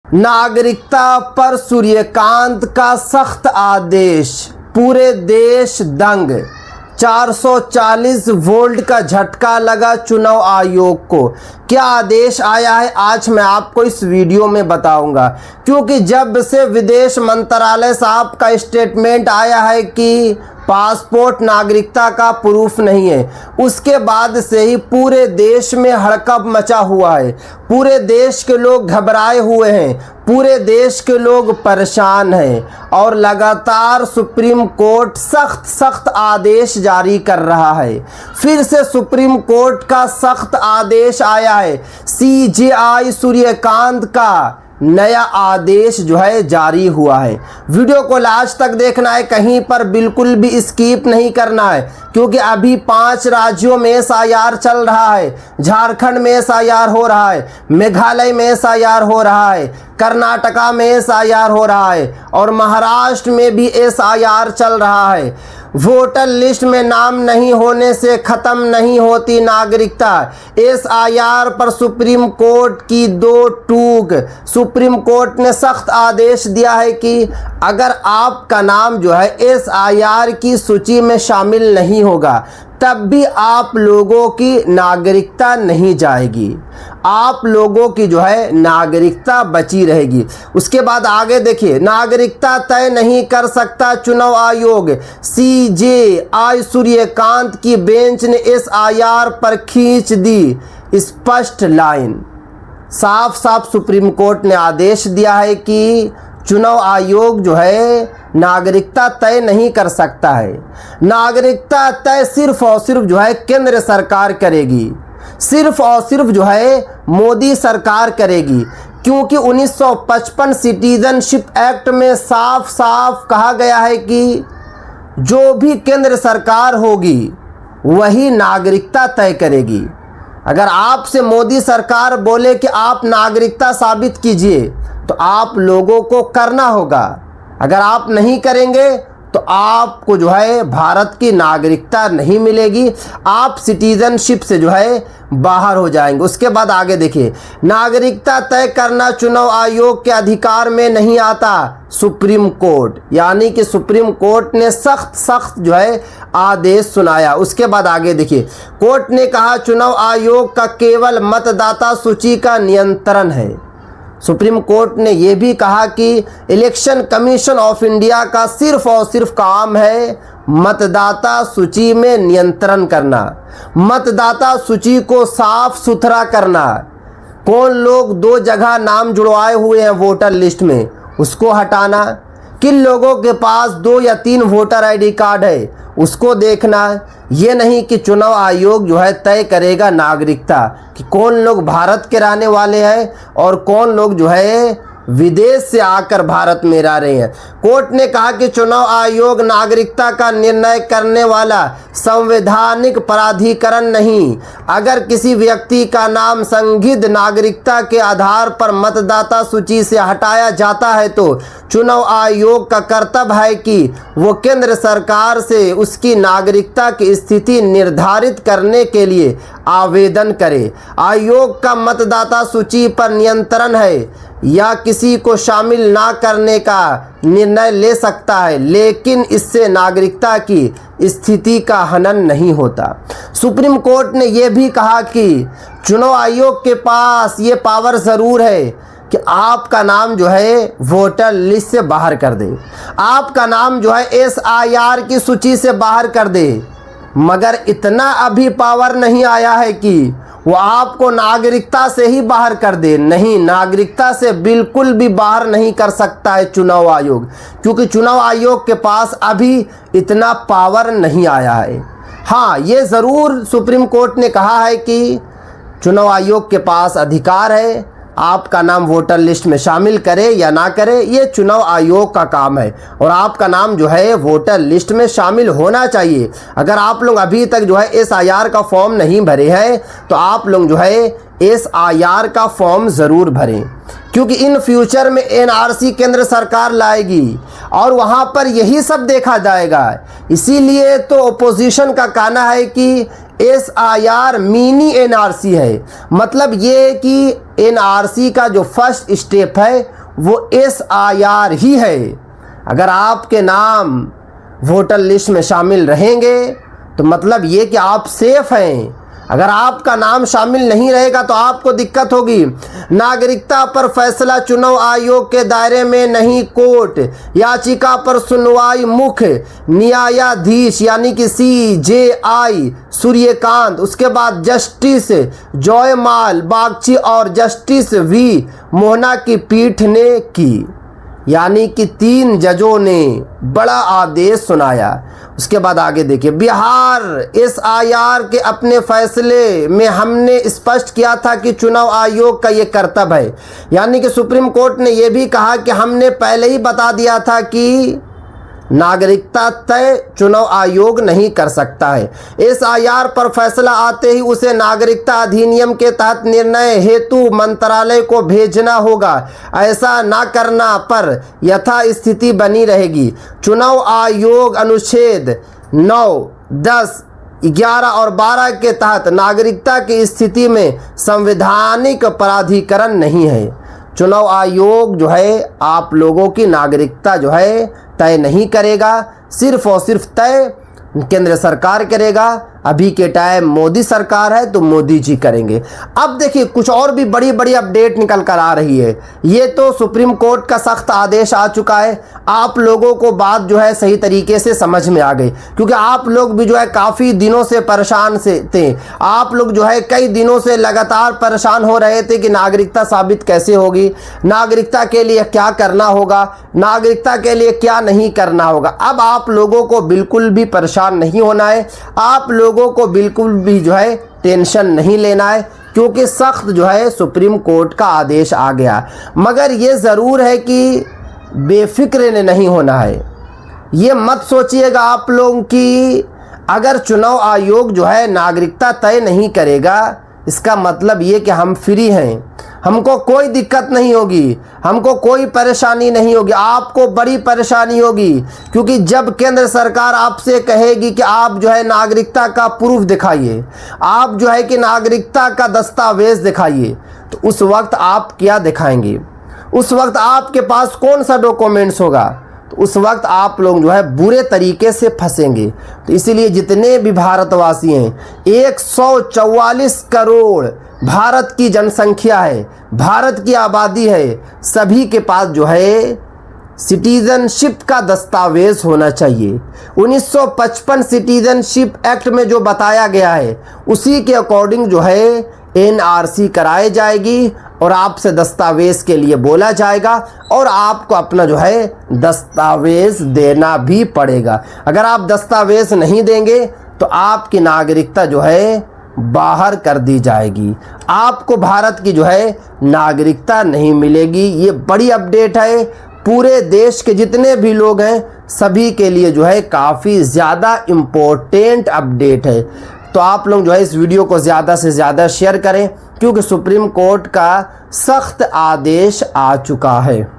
नागरिकता पर सूर्यकांत का सख्त आदेश, पूरे देश दंग। 440 वोल्ट का झटका लगा चुनाव आयोग को। क्या आदेश आया है आज मैं आपको इस वीडियो में बताऊंगा, क्योंकि जब से विदेश मंत्रालय साहब का स्टेटमेंट आया है कि पासपोर्ट नागरिकता का प्रूफ नहीं है, उसके बाद से ही पूरे देश में हड़कंप मचा हुआ है। पूरे देश के लोग घबराए हुए हैं, पूरे देश के लोग परेशान हैं और लगातार सुप्रीम कोर्ट सख्त आदेश जारी कर रहा है। फिर से सुप्रीम कोर्ट का सख्त आदेश आया है। CJI सूर्यकांत का नया आदेश जो है जारी हुआ है। वीडियो को लास्ट तक देखना है, कहीं पर बिल्कुल भी स्किप नहीं करना है, क्योंकि अभी 5 राज्यों में SIR चल रहा है। झारखंड में SIR हो रहा है, मेघालय में SIR हो रहा है, कर्नाटका में SIR हो रहा है और महाराष्ट्र में भी SIR चल रहा है। वोटर लिस्ट में नाम नहीं होने से ख़त्म नहीं होती नागरिकता। SIR पर सुप्रीम कोर्ट की 2 टूक। सुप्रीम कोर्ट ने सख्त आदेश दिया है कि अगर आपका नाम जो है SIR की सूची में शामिल नहीं होगा, तब भी आप लोगों की नागरिकता नहीं जाएगी, आप लोगों की जो है नागरिकता बची रहेगी। उसके बाद आगे देखिए, नागरिकता तय नहीं कर सकता चुनाव आयोग। CJI सूर्यकांत की बेंच ने SIR पर खींच दी स्पष्ट लाइन। साफ सुप्रीम कोर्ट ने आदेश दिया है कि चुनाव आयोग जो है नागरिकता तय नहीं कर सकता है। नागरिकता तय सिर्फ और सिर्फ जो है केंद्र सरकार करेगी, सिर्फ और सिर्फ जो है मोदी सरकार करेगी, क्योंकि 1955 सिटीजनशिप एक्ट में साफ कहा गया है कि जो भी केंद्र सरकार होगी वही नागरिकता तय करेगी। अगर आपसे मोदी सरकार बोले कि आप नागरिकता साबित कीजिए, तो आप लोगों को करना होगा। अगर आप नहीं करेंगे तो आपको जो है भारत की नागरिकता नहीं मिलेगी, आप सिटीजनशिप से जो है बाहर हो जाएंगे। उसके बाद आगे देखिए, नागरिकता तय करना चुनाव आयोग के अधिकार में नहीं आता। सुप्रीम कोर्ट, यानी कि सुप्रीम कोर्ट ने सख्त जो है आदेश सुनाया। उसके बाद आगे देखिए, कोर्ट ने कहा चुनाव आयोग का केवल मतदाता सूची का नियंत्रण है। सुप्रीम कोर्ट ने यह भी कहा कि इलेक्शन कमीशन ऑफ इंडिया का सिर्फ और सिर्फ काम है मतदाता सूची में नियंत्रण करना, मतदाता सूची को साफ सुथरा करना। कौन लोग 2 जगह नाम जुड़वाए हुए हैं वोटर लिस्ट में, उसको हटाना। किन लोगों के पास 2 या 3 वोटर ID कार्ड है, उसको देखना। ये नहीं कि चुनाव आयोग जो है तय करेगा नागरिकता कि कौन लोग भारत के रहने वाले हैं और कौन लोग जो है विदेश से आकर भारत में रह रहे हैं। कोर्ट ने कहा कि चुनाव आयोग नागरिकता का निर्णय करने वाला संवैधानिक प्राधिकरण नहीं। अगर किसी व्यक्ति का नाम संदिग्ध नागरिकता के आधार पर मतदाता सूची से हटाया जाता है, तो चुनाव आयोग का कर्तव्य है कि वो केंद्र सरकार से उसकी नागरिकता की स्थिति निर्धारित करने के लिए आवेदन करे। आयोग का मतदाता सूची पर नियंत्रण है या किसी को शामिल ना करने का निर्णय ले सकता है, लेकिन इससे नागरिकता की स्थिति का हनन नहीं होता। सुप्रीम कोर्ट ने यह भी कहा कि चुनाव आयोग के पास ये पावर ज़रूर है कि आपका नाम जो है वोटर लिस्ट से बाहर कर दे, आपका नाम जो है SIR की सूची से बाहर कर दे, मगर इतना अभी पावर नहीं आया है कि वो आपको नागरिकता से ही बाहर कर दे। नहीं, नागरिकता से बिल्कुल भी बाहर नहीं कर सकता है चुनाव आयोग, क्योंकि चुनाव आयोग के पास अभी इतना पावर नहीं आया है। हाँ, ये ज़रूर सुप्रीम कोर्ट ने कहा है कि चुनाव आयोग के पास अधिकार है, आपका नाम वोटर लिस्ट में शामिल करे या ना करे ये चुनाव आयोग का काम है, और आपका नाम जो है वोटर लिस्ट में शामिल होना चाहिए। अगर आप लोग अभी तक जो है SIR का फॉर्म नहीं भरे हैं, तो आप लोग जो है SIR का फॉर्म ज़रूर भरें, क्योंकि इन फ्यूचर में NRC केंद्र सरकार लाएगी और वहाँ पर यही सब देखा जाएगा। इसीलिए तो ओपोजिशन का कहना है कि SIR मिनी NRC है। मतलब ये कि NRC का जो फर्स्ट स्टेप है वो SIR ही है। अगर आपके नाम वोटर लिस्ट में शामिल रहेंगे तो मतलब ये कि आप सेफ हैं। अगर आपका नाम शामिल नहीं रहेगा तो आपको दिक्कत होगी। नागरिकता पर फैसला चुनाव आयोग के दायरे में नहीं, कोर्ट याचिका पर सुनवाई मुख्य न्यायाधीश यानी कि CJI सूर्यकांत, उसके बाद जस्टिस जयमाल बागची और जस्टिस V मोहना की पीठ ने की, यानी कि 3 जजों ने बड़ा आदेश सुनाया। उसके बाद आगे देखिए, बिहार SIR के अपने फैसले में हमने स्पष्ट किया था कि चुनाव आयोग का ये कर्तव्य है। यानी कि सुप्रीम कोर्ट ने यह भी कहा कि हमने पहले ही बता दिया था कि नागरिकता तय चुनाव आयोग नहीं कर सकता है। SIR पर फैसला आते ही उसे नागरिकता अधिनियम के तहत निर्णय हेतु मंत्रालय को भेजना होगा। ऐसा ना करना पर यथास्थिति बनी रहेगी। चुनाव आयोग अनुच्छेद 9, 10, 11 और 12 के तहत नागरिकता की स्थिति में संवैधानिक प्राधिकरण नहीं है। चुनाव आयोग जो है आप लोगों की नागरिकता जो है तय नहीं करेगा, सिर्फ और सिर्फ तय केंद्र सरकार करेगा। अभी के टाइम मोदी सरकार है तो मोदी जी करेंगे। अब देखिए कुछ और भी बड़ी बड़ी अपडेट निकल कर आ रही है। ये तो सुप्रीम कोर्ट का सख्त आदेश आ चुका है। आप लोगों को बात जो है सही तरीके से समझ में आ गई, क्योंकि आप लोग भी जो है काफ़ी दिनों से परेशान से थे। आप लोग जो है कई दिनों से लगातार परेशान हो रहे थे कि नागरिकता साबित कैसे होगी, नागरिकता के लिए क्या करना होगा, नागरिकता के लिए क्या नहीं करना होगा। अब आप लोगों को बिल्कुल भी परेशान नहीं होना है। आप लोगों को बिल्कुल भी जो है टेंशन नहीं लेना है, क्योंकि सख्त जो है सुप्रीम कोर्ट का आदेश आ गया। मगर ये ज़रूर है कि बेफिक्र नहीं होना है। ये मत सोचिएगा आप लोग कि अगर चुनाव आयोग जो है नागरिकता तय नहीं करेगा इसका मतलब ये कि हम फ्री हैं, हमको कोई दिक्कत नहीं होगी, हमको कोई परेशानी नहीं होगी। आपको बड़ी परेशानी होगी, क्योंकि जब केंद्र सरकार आपसे कहेगी कि आप जो है नागरिकता का प्रूफ दिखाइए, आप जो है कि नागरिकता का दस्तावेज दिखाइए, तो उस वक्त आप क्या दिखाएंगे? उस वक्त आपके पास कौन सा डॉक्यूमेंट्स होगा? तो उस वक्त आप लोग जो है बुरे तरीके से फंसेंगे। तो इसीलिए जितने भी भारतवासी हैं, 144 करोड़ भारत की जनसंख्या है, भारत की आबादी है, सभी के पास जो है सिटीजनशिप का दस्तावेज होना चाहिए। 1955 सिटीजनशिप एक्ट में जो बताया गया है उसी के अकॉर्डिंग जो है NRC कराई जाएगी और आपसे दस्तावेज के लिए बोला जाएगा और आपको अपना जो है दस्तावेज देना भी पड़ेगा। अगर आप दस्तावेज नहीं देंगे तो आपकी नागरिकता जो है बाहर कर दी जाएगी, आपको भारत की जो है नागरिकता नहीं मिलेगी। ये बड़ी अपडेट है, पूरे देश के जितने भी लोग हैं सभी के लिए जो है काफ़ी ज़्यादा इम्पोर्टेंट अपडेट है। तो आप लोग जो है इस वीडियो को ज़्यादा से ज़्यादा शेयर करें, क्योंकि सुप्रीम कोर्ट का सख्त आदेश आ चुका है।